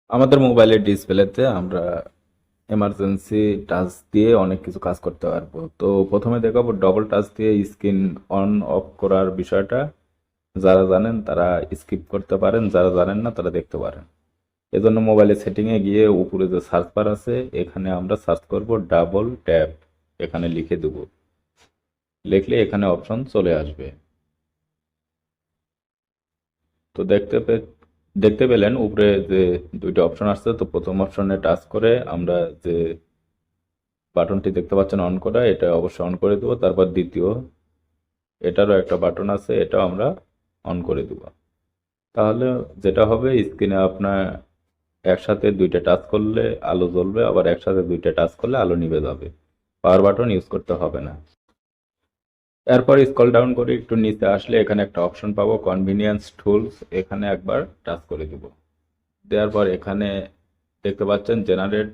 আমাদের মোবাইলের ডিসপ্লেতে আমরা এমার্জেন্সি টাচ দিয়ে অনেক কিছু কাজ করতে পারবো। তো প্রথমে দেখাবো ডবল টাচ দিয়ে স্ক্রিন অন অফ করার বিষয়টা। যারা জানেন তারা স্কিপ করতে পারেন, যারা জানেন না তারা দেখতে পারেন। এজন্য মোবাইলের সেটিংয়ে গিয়ে উপরে যে সার্চ বার আছে এখানে আমরা সার্চ করব ডাবল ট্যাপ, এখানে লিখে দেব। লিখলে এখানে অপশন চলে আসবে। তো দেখতে পেলেন উপরে যে দুইটা অপশন আসছে। তো প্রথম অপশনে টাচ করে আমরা যে বাটনটি দেখতে পাচ্ছেন অন করা, এটা অবশ্যই অন করে দেবো। তারপর দ্বিতীয় এটারও একটা বাটন আছে, এটাও আমরা অন করে দেব। তাহলে যেটা হবে, স্ক্রিনে আপনার একসাথে দুইটা টাচ করলে আলো জ্বলবে, আবার একসাথে দুইটা টাচ করলে আলো নিভে যাবে। পাওয়ার বাটন ইউজ করতে হবে না। এরপর স্ক্রল ডাউন করে একটু নিচে আসলে এখানে একটা অপশন পাবো কনভিনিয়েন্স টুলস, এখানে একবার টাচ করে দেব। দেওয়ার পর এখানে দেখতে পাচ্ছেন জেনারেট,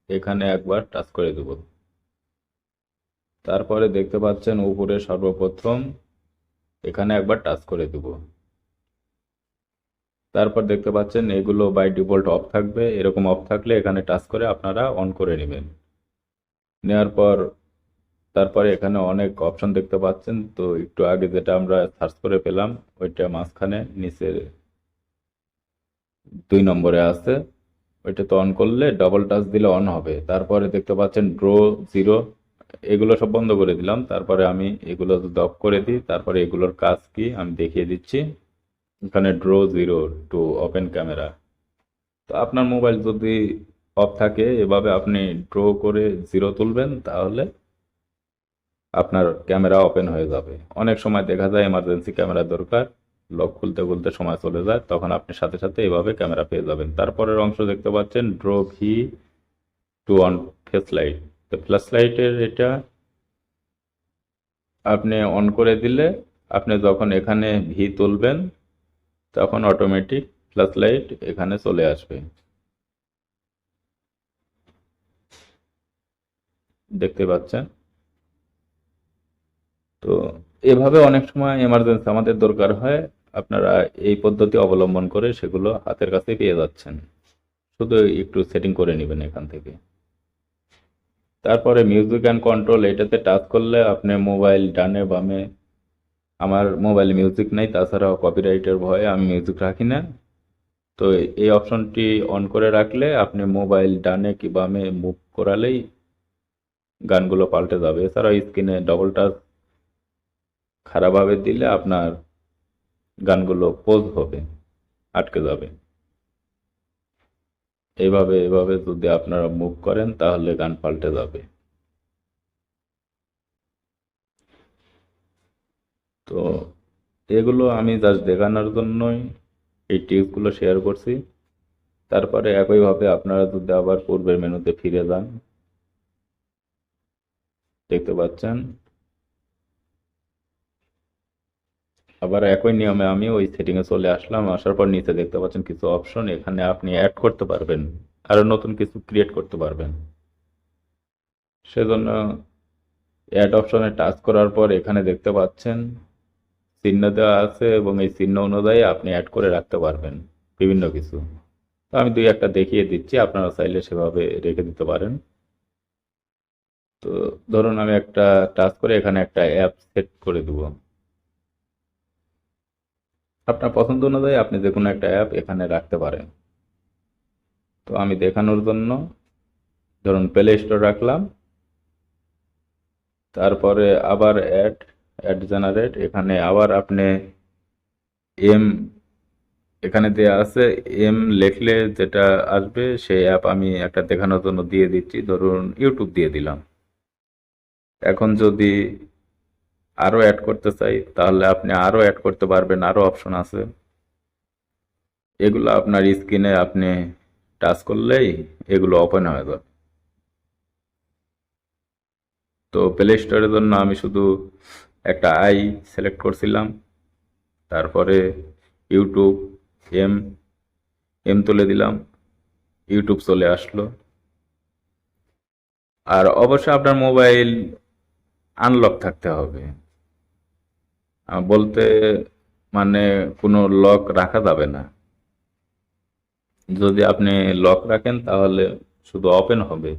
এখানে একবার টাচ করে দেব। তারপরে দেখতে পাচ্ছেন উপরে সর্বপ্রথম এখানে একবার টাচ করে দেব। তারপর দেখতে পাচ্ছেন এগুলো বাই ডিফল্ট অফ থাকবে, এরকম অফ থাকলে এখানে টাচ করে আপনারা অন করে নেবেন। নেওয়ার পর তারপরে এখানে অনেক অপশন দেখতে পাচ্ছেন। তো একটু আগে যেটা আমরা সার্চ করে পেলাম ওইটা মাঝখানে নিচে 2 নম্বরে আছে, ওইটা তো অন করলে ডবল টাচ দিলে অন হবে। তারপরে দেখতে পাচ্ছেন ড্র জিরো, এগুলো সব বন্ধ করে দিলাম। তারপরে আমি এগুলো যদি অফ করে দিই, তারপরে এগুলোর কাজ কি আমি দেখিয়ে দিচ্ছি। এখানে draw zero to open camera. তো আপনার মোবাইল যদি অফ থাকে এভাবে আপনি ড্র করে জিরো তুলবেন, তাহলে আপনার ক্যামেরা ওপেন হয়ে যাবে। অনেক সময় দেখা যায় এমার্জেন্সি ক্যামেরা দরকার, লক খুলতে খুলতে সময় চলে যায়, তখন আপনি সাথে সাথে এইভাবে ক্যামেরা পেয়ে যাবেন। তারপরের অংশ দেখতে পাচ্ছেন draw V two on flash light. তো ফ্ল্যাশ লাইটের এটা আপনি অন করে দিলে আপনি যখন এখানে ভি তুলবেন তখন অটোমেটিক ফ্ল্যাশ লাইট এখানে চলে আসবে, দেখতে পাচ্ছেন। তো এভাবে অনেক সময় এমার্জেন্সি আমাদের দরকার হয়, আপনারা এই পদ্ধতি অবলম্বন করে সেগুলো হাতের কাছে পেয়ে যাচ্ছেন। শুধু একটু সেটিং করে নেবেন এখান থেকে। তারপরে মিউজিক অ্যান্ড কন্ট্রোল, এটাতে টাচ করলে আপনি মোবাইল ডানে বামে, আমার মোবাইলে মিউজিক নাই, তাছাড়াও কপিরাইটের ভয়ে আমি মিউজিক রাখি না। তো এই অপশনটি অন করে রাখলে আপনি মোবাইল ডানে কি বামে মুভ করালেই গানগুলো পাল্টে যাবে। এছাড়াও স্ক্রিনে ডবল টাচ খারাপভাবে দিলে আপনার গানগুলো পোজ হবে, আটকে যাবে। এইভাবে এভাবে যদি আপনারা মুভ করেন তাহলে গান পাল্টে যাবে। তো এগুলো আমি জাস্ট দেখানোর জন্যই এই টিপসগুলো শেয়ার করছি। তারপরে একইভাবে আপনারা যদি আবার পূর্বের মেনুতে ফিরে যান, দেখতে পাচ্ছেন আবার একই নিয়মে আমি ওই সেটিংয়ে চলে আসলাম। আসার পর নিচে দেখতে পাচ্ছেন কিছু অপশন, এখানে আপনি অ্যাড করতে পারবেন, আরো নতুন কিছু ক্রিয়েট করতে পারবেন। সেজন্য অ্যাড অপশনে টাচ করার পর এখানে দেখতে পাচ্ছেন চিহ্ন দেওয়া আছে, এবং এই চিহ্ন অনুযায়ী আপনি অ্যাড করে রাখতে পারবেন বিভিন্ন কিছু। তো আমি দুই একটা দেখিয়ে দিচ্ছি, আপনারা চাইলে সেভাবে রেখে দিতে পারেন। তো ধরুন আমি একটা টাচ করে এখানে একটা অ্যাপ সেট করে দেব। আপনার পছন্দ অনুযায়ী আপনি যে কোনো একটা অ্যাপ এখানে রাখতে পারেন। তো আমি দেখানোর জন্য ধরুন প্লে স্টোর রাখলাম। তারপরে আবার অ্যাড অ্যাড জেনারেট, এখানে আবার আপনি এম, এখানে দেয়া আছে এম লিখলে যেটা আসবে সেই অ্যাপ আমি একটা দেখানোর জন্য দিয়ে দিচ্ছি। ধরুন ইউটিউব দিয়ে দিলাম। এখন যদি আরো অ্যাড করতে চাই তাহলে আপনি আরো অ্যাড করতে পারবেন, আরো অপশন আছে। এগুলো আপনার স্ক্রিনে আপনি টাচ করলেই এগুলো ওপেন হয়ে যাবে। তো প্লে স্টোরের জন্য আমি শুধু একটা আই সিলেক্ট করছিলাম, তারপরে ইউটিউব এম, এম তুলে দিলাম, ইউটিউব চলে আসলো। আর অবশ্যই আপনার মোবাইল আনলক থাকতে হবে, বলতে মানে কোনো লক রাখা যাবে না। যদি আপনি লক রাখেন তাহলে শুধু ওপেন হবে,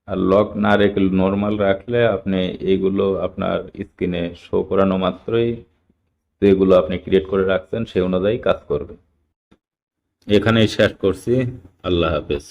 আর লক না রেখে নর্মাল রাখলে আপনি এইগুলো আপনার স্ক্রিনে শো করানো মাত্রই যেগুলো আপনি ক্রিয়েট করে রাখছেন সেই অনুযায়ী কাজ করবে। এখানেই শেষ করছি। আল্লাহ হাফেজ।